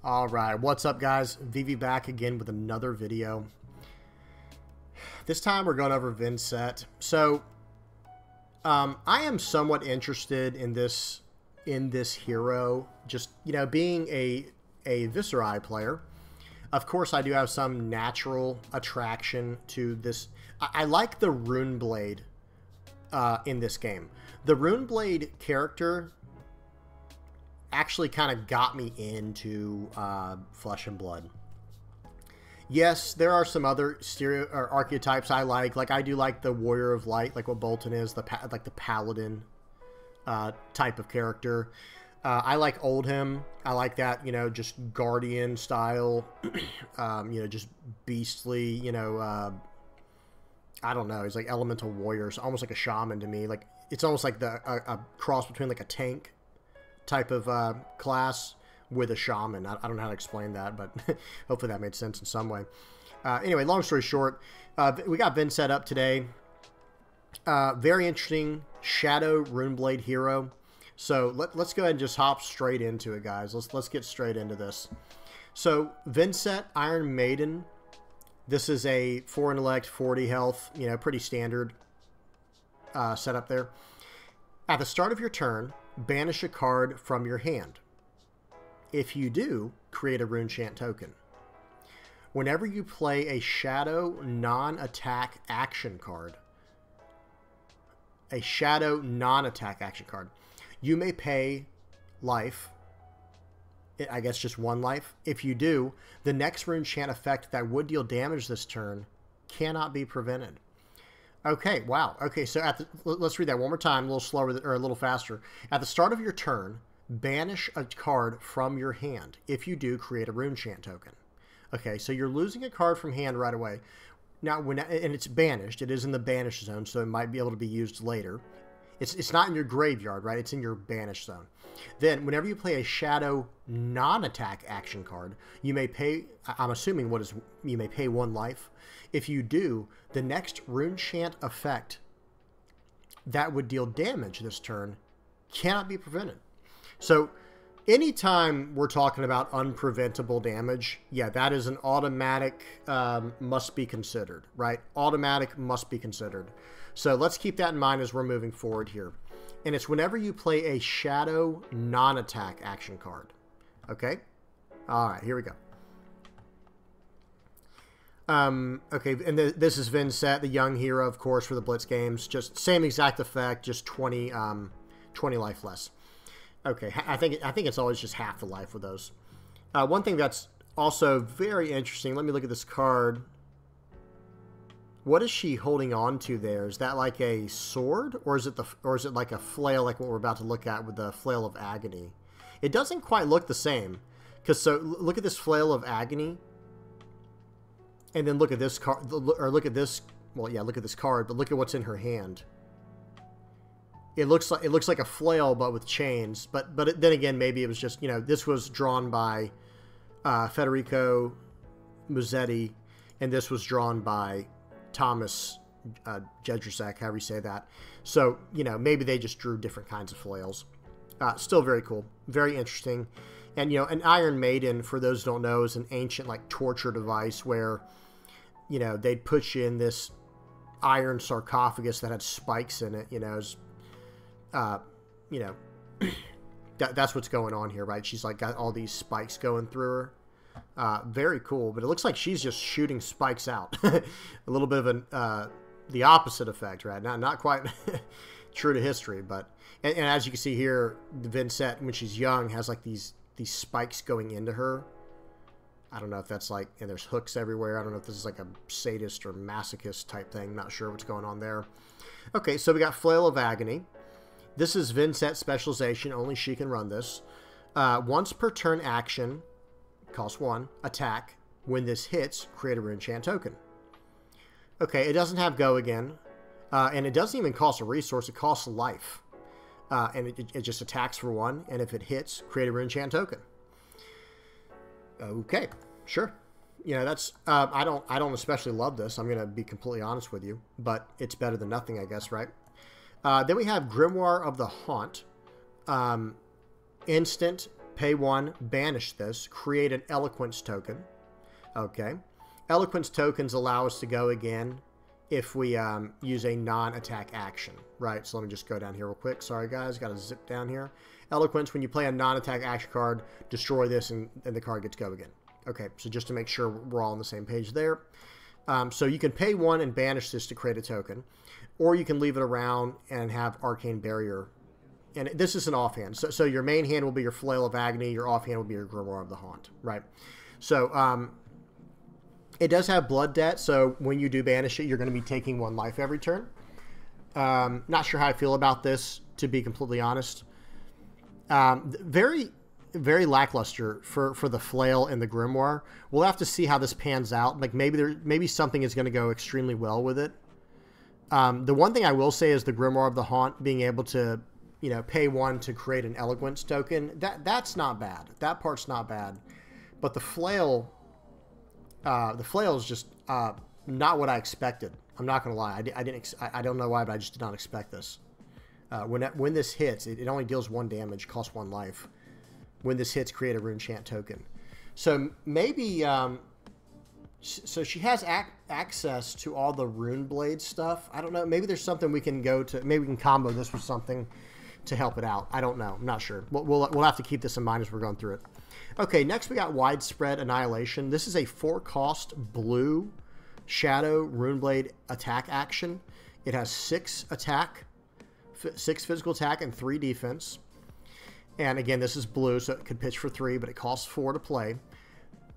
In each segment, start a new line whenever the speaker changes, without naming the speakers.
Alright, what's up guys? Vivi back again with another video. This time we're going over Vynnset. So, I am somewhat interested in this hero. Just, you know, being a Visceri player. Of course, I do have some natural attraction to this. I like the Rune Blade in this game. The Rune Blade character actually kind of got me into Flesh and Blood. Yes, there are some other archetypes I like. Like, I do like the Warrior of Light, like what Bolton is, like the Paladin type of character. I like Oldhim. I like that, you know, just Guardian style, you know, just beastly, you know, I don't know. He's like Elemental Warriors, almost like a Shaman to me. Like, it's almost like a cross between like a tank type of class with a shaman. I don't know how to explain that, but hopefully that made sense in some way. Anyway, long story short, we got Vynnset up today. Very interesting Shadow Runeblade hero. So let's go ahead and just hop straight into it, guys. Let's get straight into this. So Vynnset, Iron Maiden. This is a 4 intellect, 40 health, you know, pretty standard setup there. At the start of your turn, banish a card from your hand. If you do, create a rune chant token. Whenever you play a shadow non-attack action card, you may pay life, I guess just 1 life. If you do, the next rune chant effect that would deal damage this turn cannot be prevented. Okay, wow. Okay, so let's read that one more time, a little slower or a little faster. At the start of your turn, banish a card from your hand. If you do, create a rune chant token. Okay, so you're losing a card from hand right away. Now, and it's banished. It is in the banish zone, so it might be able to be used later. It's not in your graveyard, right? It's in your banish zone. Then, whenever you play a shadow non-attack action card, you may pay, I'm assuming you may pay 1 life. If you do, the next rune chant effect that would deal damage this turn cannot be prevented. So, anytime we're talking about unpreventable damage, yeah, that is an automatic must be considered, right? Automatic must be considered. So let's keep that in mind as we're moving forward here. And it's whenever you play a shadow non-attack action card. Okay? All right, here we go. Okay, and this is Vynnset, the young hero, of course, for the Blitz games. Just same exact effect, just 20 life less. Okay, I think it's always just half the life with those. One thing that's also very interesting. Let me look at this card. What is she holding on to there? Is that like a sword, or is it like a flail, like what we're about to look at with the Flail of Agony? It doesn't quite look the same, because so look at this Flail of Agony, and then look at this card, or look at this. Well, yeah, look at this card, but look at what's in her hand. It looks like a flail, but with chains. But then again, maybe it was just, you know, this was drawn by Federico Muzzetti, and this was drawn by Thomas Jedrzejczyk, however you say that. So, you know, maybe they just drew different kinds of flails. Still very cool, very interesting. And, you know, an Iron Maiden, for those who don't know, is an ancient, like, torture device where, you know, they'd put you in this iron sarcophagus that had spikes in it, you know, you know, that's what's going on here, right? She's like got all these spikes going through her. Very cool, but it looks like she's just shooting spikes out. A little bit of the opposite effect, right? Not quite true to history, but and as you can see here, the Vynnset, when she's young, has like these spikes going into her. I don't know if that's like, and there's hooks everywhere. I don't know if this is like a sadist or masochist type thing. Not sure what's going on there. Okay, so we got Flail of Agony. This is Vynnset's specialization. Only she can run this. Once per turn action, cost 1, attack. When this hits, create a rune chant token. Okay, it doesn't have go again. And it doesn't even cost a resource. It costs life. And it just attacks for 1. And if it hits, create a rune chant token. Okay, sure. You know, that's I don't especially love this. I'm going to be completely honest with you. But it's better than nothing, I guess, right? Then we have Grimoire of the Haunt. Instant pay 1, banish this, create an Eloquence token. Okay. Eloquence tokens allow us to go again if we use a non-attack action, right? So let me just go down here real quick. Sorry, guys. Got to zip down here. Eloquence, when you play a non-attack action card, destroy this and the card gets go again. Okay, so just to make sure we're all on the same page there. So you can pay 1 and banish this to create a token, or you can leave it around and have Arcane Barrier. And this is an offhand. So your main hand will be your Flail of Agony. Your offhand will be your Grimoire of the Haunt, right? So it does have Blood Debt, so when you do banish it, you're going to be taking 1 life every turn. Not sure how I feel about this, to be completely honest. Very, very lackluster for the Flail and the Grimoire. We'll have to see how this pans out. Like maybe something is going to go extremely well with it. The one thing I will say is the Grimoire of the Haunt being able to, you know, pay 1 to create an Eloquence token. That's not bad. That part's not bad. But the Flail is just not what I expected. I'm not going to lie. I don't know why, but I just did not expect this. When this hits, it only deals 1 damage, costs 1 life. When this hits, create a Rune Chant token. So maybe, so she has access to all the Rune Blade stuff. I don't know. Maybe there's something we can go to. Maybe we can combo this with something to help it out. I don't know. I'm not sure. We'll have to keep this in mind as we're going through it. Okay, next we got Widespread Annihilation. This is a 4-cost blue Shadow Runeblade attack action. It has 6 physical attack, and 3 defense. And again, this is blue, so it could pitch for 3, but it costs 4 to play.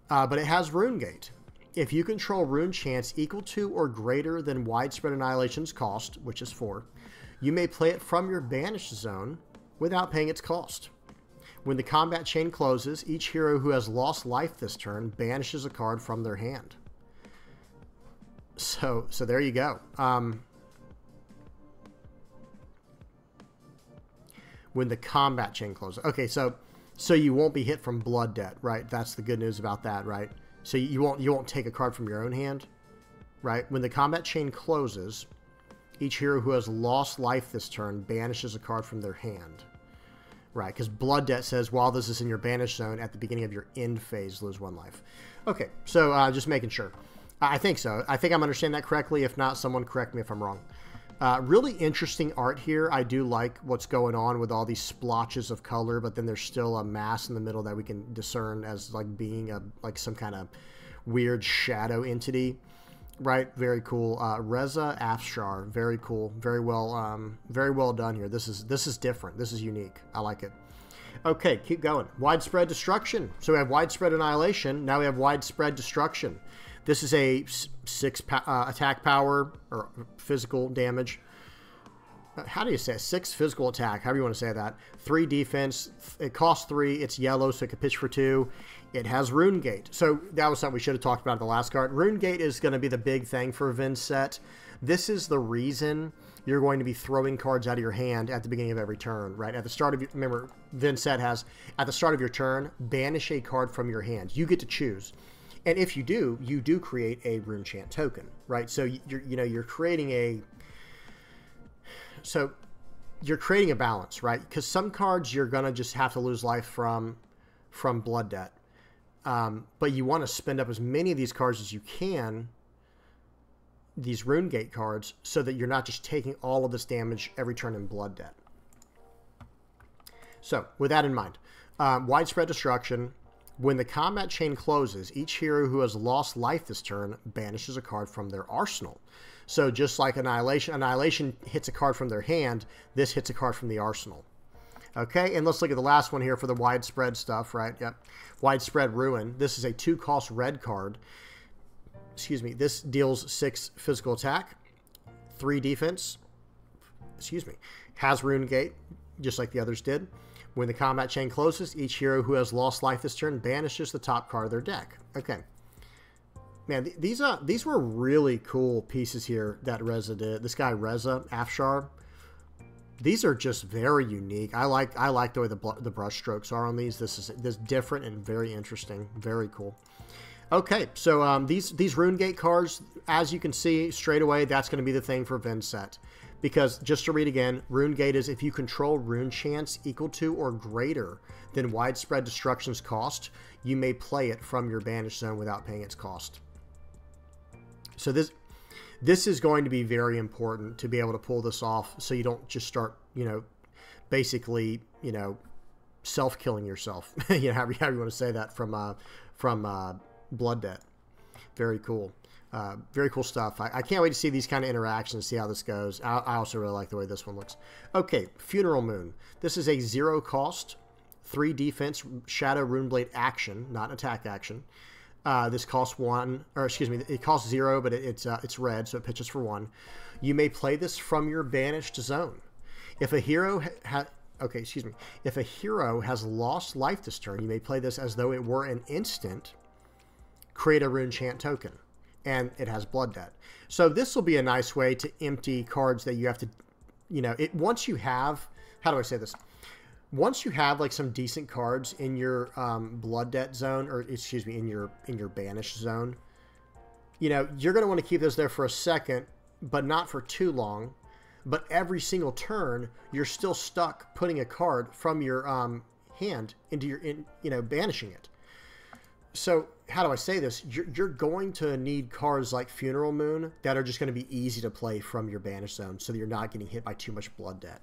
But it has Rune Gate. If you control rune chants equal to or greater than Widespread Annihilation's cost, which is 4, you may play it from your banished zone without paying its cost. When the combat chain closes, each hero who has lost life this turn banishes a card from their hand. So there you go. When the combat chain closes. Okay, so you won't be hit from Blood Debt, right? That's the good news about that, right? So you won't take a card from your own hand, right? When the combat chain closes, each hero who has lost life this turn banishes a card from their hand. Right, because Blood Debt says while this is in your banished zone, at the beginning of your end phase, lose 1 life. Okay, so just making sure. I think so. I think I'm understanding that correctly. If not, someone correct me if I'm wrong. Really interesting art here. I do like what's going on with all these splotches of color, but then there's still a mass in the middle that we can discern as like being like some kind of weird shadow entity. Right, very cool. Reza Afshar, very cool, very well done here. This is different. This is unique. I like it. Okay, keep going. Widespread Destruction. So we have Widespread Annihilation. Now we have Widespread Destruction. This is a 6 attack power or physical damage. How do you say it? 6 physical attack, however you want to say that. 3 defense. It costs 3. It's yellow, so it can pitch for 2. It has Rune Gate. So that was something we should have talked about in the last card. Rune Gate is going to be the big thing for Vynnset. This is the reason you're going to be throwing cards out of your hand at the beginning of every turn, right? At the start of your, remember, Vynnset has, at the start of your turn, banish a card from your hand. You get to choose. And if you do create a Rune Chant token, right? So you're creating a... So you're creating a balance, right? Because some cards you're going to just have to lose life from Blood Debt. But you want to spend up as many of these cards as you can, these Rune Gate cards, so that you're not just taking all of this damage every turn in Blood Debt. So, with that in mind, Widespread Destruction. When the combat chain closes, each hero who has lost life this turn banishes a card from their arsenal. So just like Annihilation hits a card from their hand, this hits a card from the arsenal. Okay, and let's look at the last one here for the widespread stuff, right? Yep. Widespread Ruin. This is a 2-cost red card. Excuse me. This deals 6 physical attack, 3 defense. Excuse me. Has Rune Gate, just like the others did. When the combat chain closes, each hero who has lost life this turn banishes the top card of their deck. Okay. Man, these were really cool pieces here that Reza did. This guy, Reza Afshar. These are just very unique. I like the way the brush strokes are on these. This is different and very interesting. Very cool. Okay, so these Rune Gate cards, as you can see straight away, that's going to be the thing for Vynnset. Because, just to read again, Rune Gate is if you control rune chants equal to or greater than widespread destruction's cost, you may play it from your banished zone without paying its cost. So this is going to be very important to be able to pull this off, so you don't just start, you know, basically, you know, self-killing yourself. You know, however you want to say that from Blood Debt. Very cool. Very cool stuff. I can't wait to see these kind of interactions, see how this goes. I also really like the way this one looks. Okay, Funeral Moon. This is a 0 cost, 3 defense, Shadow Runeblade action, not attack action. This costs 1, or excuse me, it costs 0, but it's red, so it pitches for 1. You may play this from your banished zone. If a hero if a hero has lost life this turn, you may play this as though it were an instant. Create a rune chant token, and it has Blood Debt. So this will be a nice way to empty cards that you have to, you know, once you have, how do I say this? Once you have like some decent cards in your Blood Debt zone, or excuse me, in your banished zone, you know, you're going to want to keep those there for a second, but not for too long. But every single turn, you're still stuck putting a card from your hand into your, banishing it. So how do I say this? You're going to need cards like Funeral Moon that are just going to be easy to play from your banished zone, so that you're not getting hit by too much Blood Debt.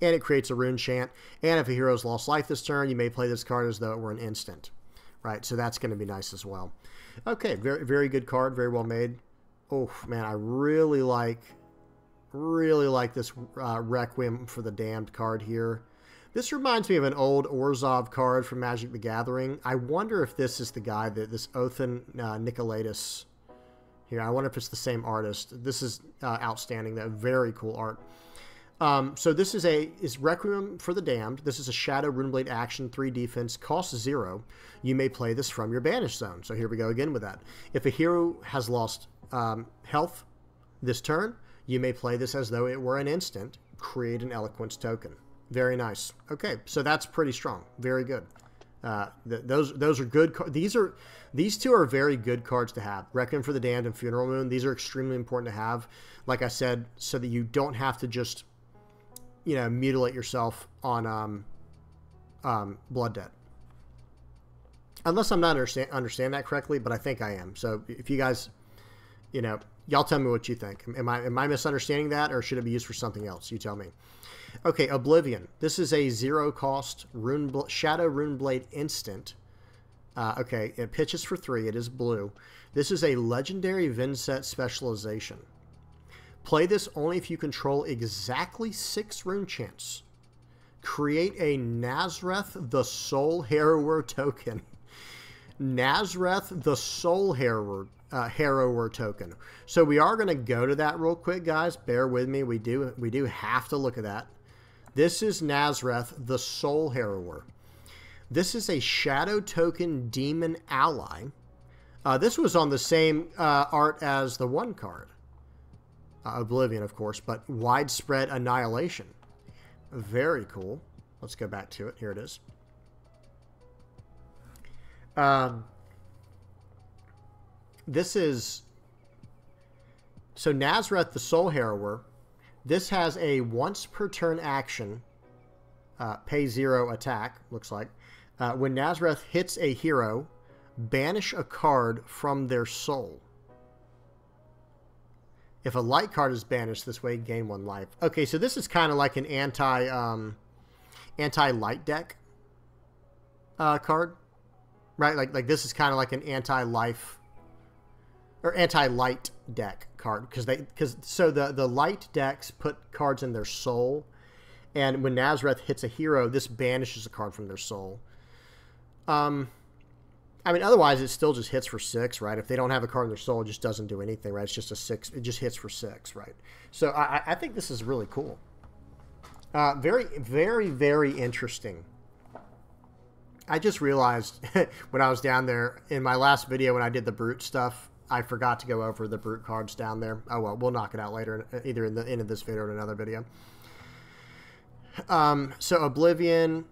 And it creates a rune chant. And if a hero's lost life this turn, you may play this card as though it were an instant. Right? So that's going to be nice as well. Okay, very, very good card. Very well made. Oh, man, I really like this Requiem for the Damned card here. This reminds me of an old Orzhov card from Magic the Gathering. I wonder if this is the guy, this Othin Nicolaitis here. I wonder if it's the same artist. This is outstanding. That very cool art. So this is Requiem for the Damned. This is a Shadow Runeblade action, 3 defense, costs 0. You may play this from your banished zone. So here we go again with that. If a hero has lost health this turn, you may play this as though it were an instant. Create an Eloquence token. Very nice. Okay, so that's pretty strong. Very good. Those are good. These two are very good cards to have. Requiem for the Damned and Funeral Moon. These are extremely important to have. Like I said, so that you don't have to just, you know, mutilate yourself on Blood Debt. Unless I'm not understand that correctly, but I think I am. So if you guys, you know, y'all tell me what you think. Am I misunderstanding that, or should it be used for something else? You tell me. Okay, Oblivion. This is a 0 cost Shadow Runeblade instant. Okay, it pitches for 3. It is blue. This is a legendary Vynnset specialization. Play this only if you control exactly 6 rune chants. Create a Nazareth the Soul Harrower token. Nazareth the Soul Harrower token. So we are going to go to that real quick, guys. Bear with me. We do have to look at that. This is Nazareth the Soul Harrower. This is a shadow token demon ally. This was on the same art as the one card. Oblivion, of course, but widespread annihilation. Very cool. Let's go back to it. Here it is. This is, so Nazareth the Soul Harrower. This has a once per turn action, pay 0 attack, looks like. When Nazareth hits a hero, banish a card from their soul. If a light card is banished this way, gain 1 life. Okay, so this is kind of like an anti-light deck card, right? Like this is kind of like an anti-life or anti-light deck card, because the light decks put cards in their soul, and when Nazareth hits a hero, this banishes a card from their soul. I mean, otherwise it still just hits for 6, right? If they don't have a card in their soul, it just doesn't do anything, right? It's just a 6. It just hits for 6, right? So I think this is really cool. Very, very, very interesting. I just realized when I was down there in my last video when I did the Brute stuff, I forgot to go over the Brute cards down there. Oh, well, we'll knock it out later, either in the end of this video or another video. So Oblivion.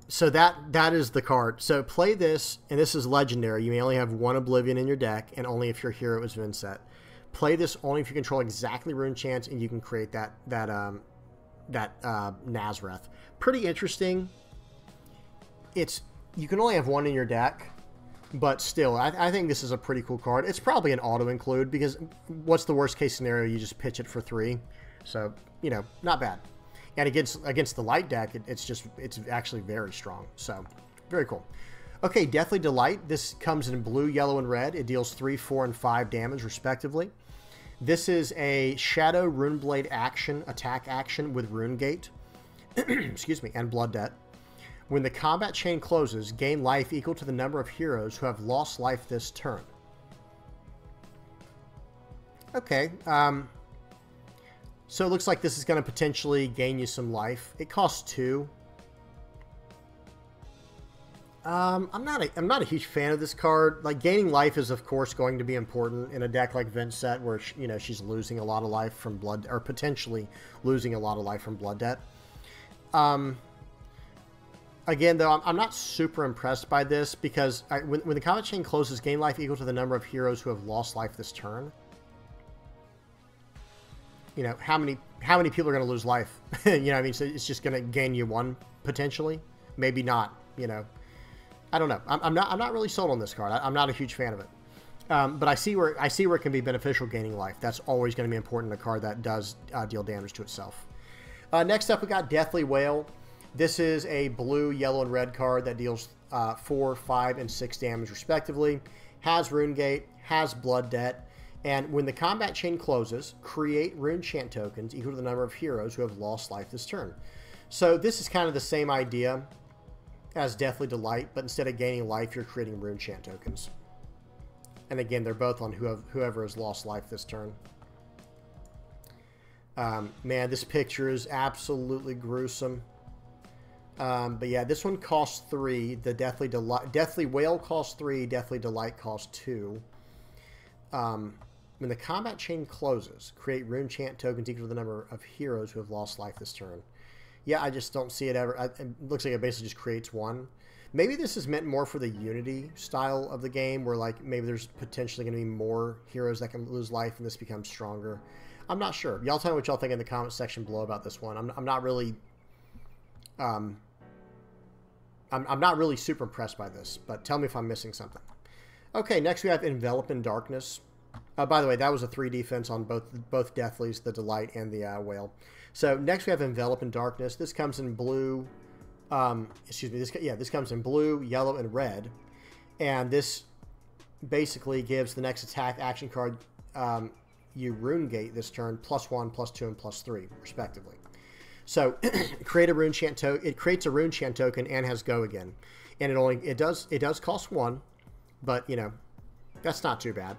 So that is the card. So play this, and this is legendary. You may only have 1 Oblivion in your deck, and only if your hero is Vynnset. Play this only if you control exactly Rune Chants, and you can create that Nazareth. Pretty interesting. You can only have one in your deck, but still, I think this is a pretty cool card. It's probably an auto include, because what's the worst case scenario? You just pitch it for 3, so you know, not bad. And against the light deck, it's actually very strong. So very cool. Okay, Deathly Delight. This comes in blue, yellow, and red. It deals 3, 4, and 5 damage respectively. This is a Shadow Runeblade action, attack action with Rune Gate, excuse me, and Blood Debt. When the combat chain closes, gain life equal to the number of heroes who have lost life this turn. Okay, so it looks like this is going to potentially gain you some life. It costs 2. I'm not a huge fan of this card. Like, gaining life is of course going to be important in a deck like Vynnset, where you know, she's losing a lot of life from blood, or potentially losing a lot of life from Blood Debt. Again, though, I'm not super impressed by this, because when the combat chain closes, gain life equal to the number of heroes who have lost life this turn. You know, how many people are going to lose life? You know what I mean? So it's just going to gain you 1 potentially, maybe not. You know. I don't know. I'm not really sold on this card. I'm not a huge fan of it. But I see where it can be beneficial gaining life. That's always going to be important in a card that does deal damage to itself. Next up, we got Deathly Wail. This is a blue, yellow, and red card that deals 4, 5, and 6 damage respectively. Has Rune Gate, has Blood Debt, and when the combat chain closes, create Rune Chant tokens equal to the number of heroes who have lost life this turn. So this is kind of the same idea as Deathly Delight, but instead of gaining life, you're creating Rune Chant tokens. And again, they're both on whoever has lost life this turn. Man, this picture is absolutely gruesome. But yeah, this one costs 3. The Deathly Wail costs 3. Deathly Delight costs 2. When the combat chain closes, create Rune Chant tokens equal to the number of heroes who have lost life this turn. Yeah, I just don't see it ever. It looks like it basically just creates 1. Maybe this is meant more for the Unity style of the game, where like maybe there's potentially going to be more heroes that can lose life and this becomes stronger. I'm not sure. Y'all tell me what y'all think in the comment section below about this one. I'm not really I'm not really super impressed by this, but tell me if I'm missing something. Okay, next we have Envelop in Darkness. By the way, that was a 3 defense on both Deathlies, the Delight and the Wail. So next we have Envelop in Darkness. This comes in blue. Excuse me. This comes in blue, yellow, and red. And this basically gives the next attack action card you Rune Gate this turn +1, +2, and +3 respectively. So create a Rune Chant token. It creates a Rune Chant token and has Go Again. And it does cost 1, but you know, that's not too bad.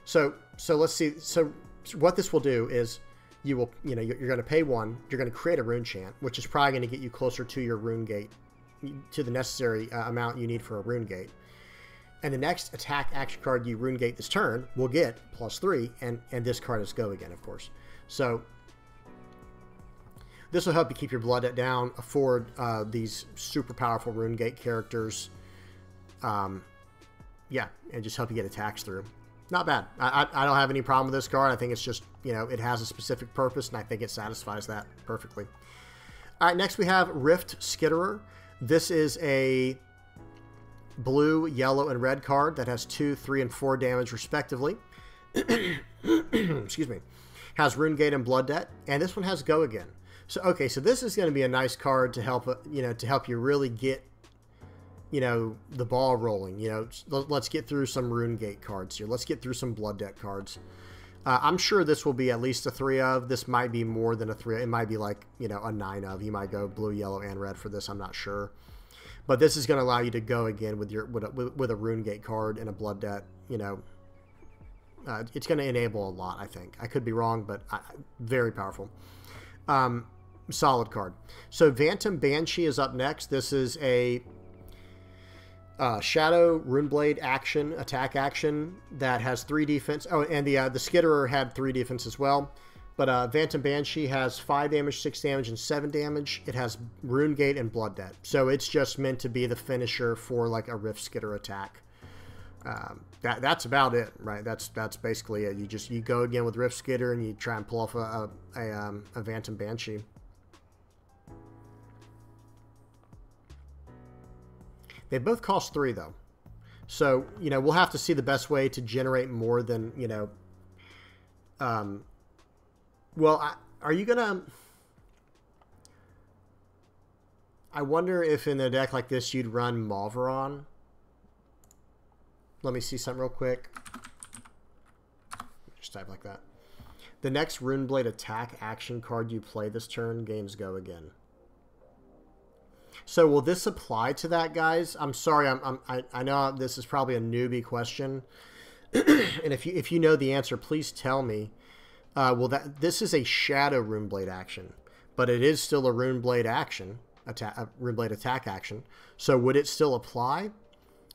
So let's see. So what this will do is you're going to pay 1. You're going to create a Rune Chant, which is probably going to get you closer to your Rune Gate, to the necessary amount you need for a Rune Gate. And the next attack action card you Rune Gate this turn will get +3, and this card is Go Again, of course. So this will help you keep your Blood Debt down, afford these super powerful Rune Gate characters. Yeah, and just help you get attacks through. Not bad. I don't have any problem with this card. I think it's just, you know, it has a specific purpose, and I think it satisfies that perfectly. All right, next we have Rift Skitterer. This is a blue, yellow, and red card that has 2, 3, and 4 damage respectively. Excuse me. Has Rune Gate and Blood Debt, and this one has Go Again. So okay, so this is going to be a nice card to help you really get, you know, the ball rolling. You know, let's get through some Rune Gate cards here. Let's get through some Blood Debt cards. I'm sure this will be at least a 3 of. This might be more than a 3. It might be like, you know, a 9 of. You might go blue, yellow, and red for this. I'm not sure. But this is going to allow you to go again with a Rune Gate card and a Blood Debt. You know, it's going to enable a lot, I think. I could be wrong, but very powerful. Solid card. So Phantom Banshee is up next. This is a Shadow Runeblade action, attack action that has 3 defense. Oh, and the Skitterer had 3 defense as well. But Phantom Banshee has 5 damage, 6 damage, and 7 damage. It has Rune Gate and Blood Debt. So it's just meant to be the finisher for like a Rift Skitter attack. That's about it, right? That's basically it. You go again with Rift Skitter and you try and pull off a Phantom Banshee. They both cost 3 though, so we'll have to see the best way to generate more than Well, are you gonna? I wonder if in a deck like this you'd run Malveron. Let me see something real quick. Just type like that. The next Runeblade attack action card you play this turn, gains go again. So will this apply to that, guys? I'm sorry, I know this is probably a newbie question, and if you know the answer, please tell me. Well, this is a Shadow Runeblade action, but it is still a Runeblade action, a Runeblade attack action. So would it still apply?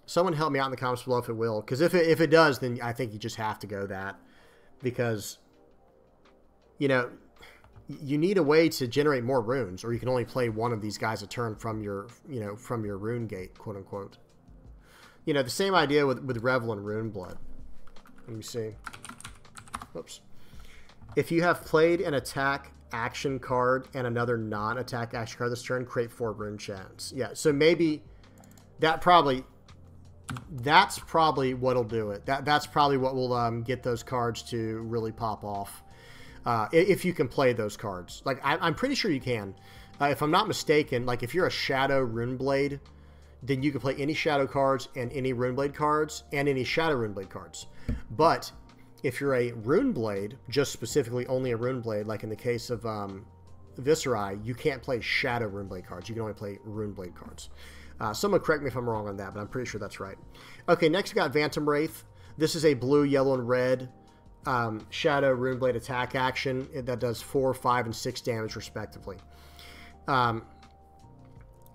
Someone help me out in the comments below if it will, because if it does, then I think you just have to go that, because you need a way to generate more runes, or you can only play one of these guys a turn from your from your Rune Gate, quote unquote. The same idea with Revel and Runeblood. Let me see. Whoops. If you have played an attack action card and another non-attack action card this turn, create 4 rune chants. Yeah, so maybe that's probably what'll do it. That's probably what will get those cards to really pop off. If you can play those cards. Like, I'm pretty sure you can. If I'm not mistaken, like if you're a Shadow Runeblade, then you can play any Shadow cards and any Runeblade cards and any Shadow Runeblade cards. But if you're a Runeblade, just specifically only a Runeblade, like in the case of Viscerai, you can't play Shadow Runeblade cards. You can only play Runeblade cards. Someone correct me if I'm wrong on that, but I'm pretty sure that's right. Okay, next we got Phantom Wraith. This is a blue, yellow, and red Shadow Runeblade attack action that does 4, 5, and 6 damage respectively.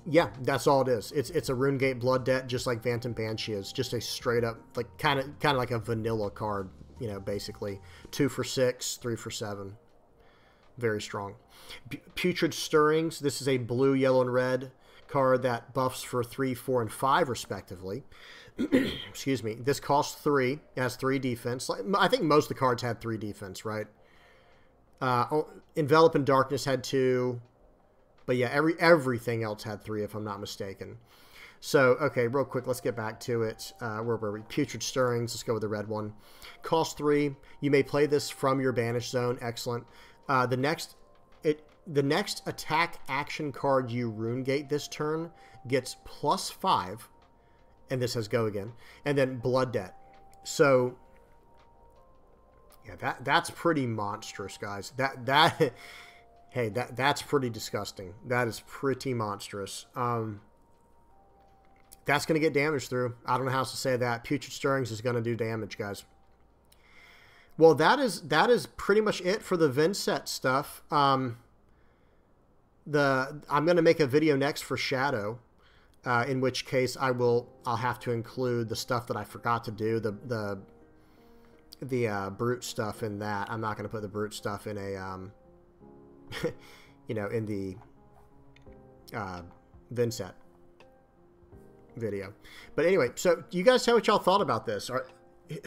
Yeah, that's all it is. It's a Rune Gate Blood Debt, just like Phantom Banshee is. Just a straight up, like kind of like a vanilla card, basically 2 for 6, 3 for 7. Very strong. Putrid Stirrings. This is a blue, yellow, and red card that buffs for 3, 4, and 5 respectively. Excuse me. This costs 3. It has 3 defense. I think most of the cards had 3 defense, right? Envelop in Darkness had 2. But yeah, everything else had 3, if I'm not mistaken. So, okay, real quick, let's get back to it. Where were we? Putrid Stirrings. Let's go with the red one. Cost 3. You may play this from your Banish Zone. Excellent. The next attack action card you Rune Gate this turn gets +5, and this has go again, and then Blood Debt. So, yeah, that's pretty monstrous, guys. Hey, that's pretty disgusting. That is pretty monstrous. That's going to get damage through. I don't know how else to say that. Putrid Stirrings is going to do damage, guys. Well, that is pretty much it for the Vynnset stuff. I'm going to make a video next for Shadow, in which case I'll have to include the stuff that I forgot to do, the brute stuff in that. I'm not going to put the brute stuff in a in the Vynnset video. But anyway, so you guys tell what y'all thought about this.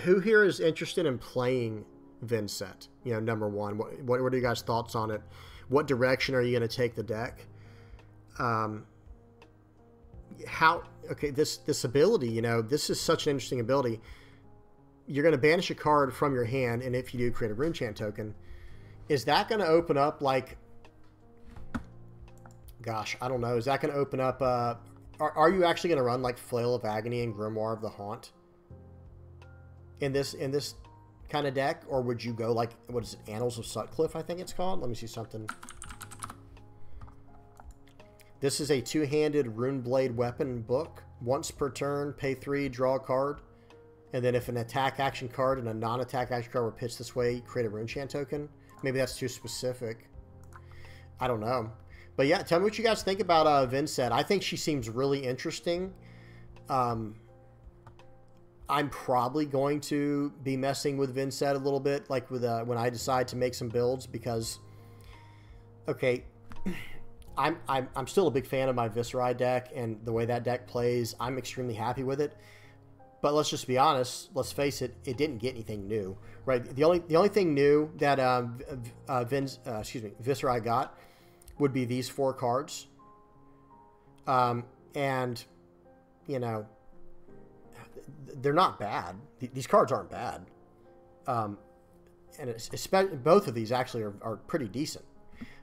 Who here is interested in playing Vynnset? Number one, what are you guys' thoughts on it? What direction are you going to take the deck? This ability, this is such an interesting ability. You're going to banish a card from your hand, and if you do, create a rune chant token. Is that going to open up, like, gosh, I don't know. Is that going to open up, are you actually going to run, like, Flail of Agony and Grimoire of the Haunt in this kind of deck? Or would you go, like, what is it, Annals of Sutcliffe, I think it's called? Let me see something. This is a 2-handed Runeblade weapon book. Once per turn, pay 3, draw a card. And then if an attack action card and a non-attack action card were pitched this way, create a rune chant token. Maybe that's too specific. I don't know. But yeah, tell me what you guys think about Vynnset. I think she seems really interesting. I'm probably going to be messing with Vynnset a little bit, like with when I decide to make some builds, because, okay, I'm still a big fan of my Viscerai deck, and the way that deck plays, I'm extremely happy with it. But let's just be honest. Let's face it. It didn't get anything new, right? The only thing new that Viscera got would be these 4 cards. And you know, they're not bad. These cards aren't bad. And especially both of these actually are pretty decent.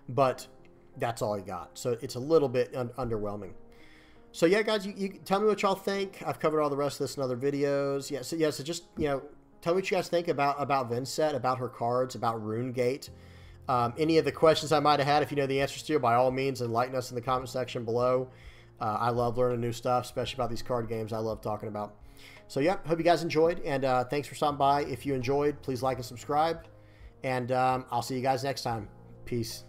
But that's all he got. So it's a little bit underwhelming. So yeah, guys, you tell me what y'all think. I've covered all the rest of this in other videos. So just, you know, tell me what you guys think about Vynnset, about her cards, about Rune Gate. Any of the questions I might have had, if you know the answers to, by all means, enlighten us in the comment section below. I love learning new stuff, especially about these card games I love talking about. So yeah, hope you guys enjoyed, and thanks for stopping by. If you enjoyed, please like and subscribe, and I'll see you guys next time. Peace.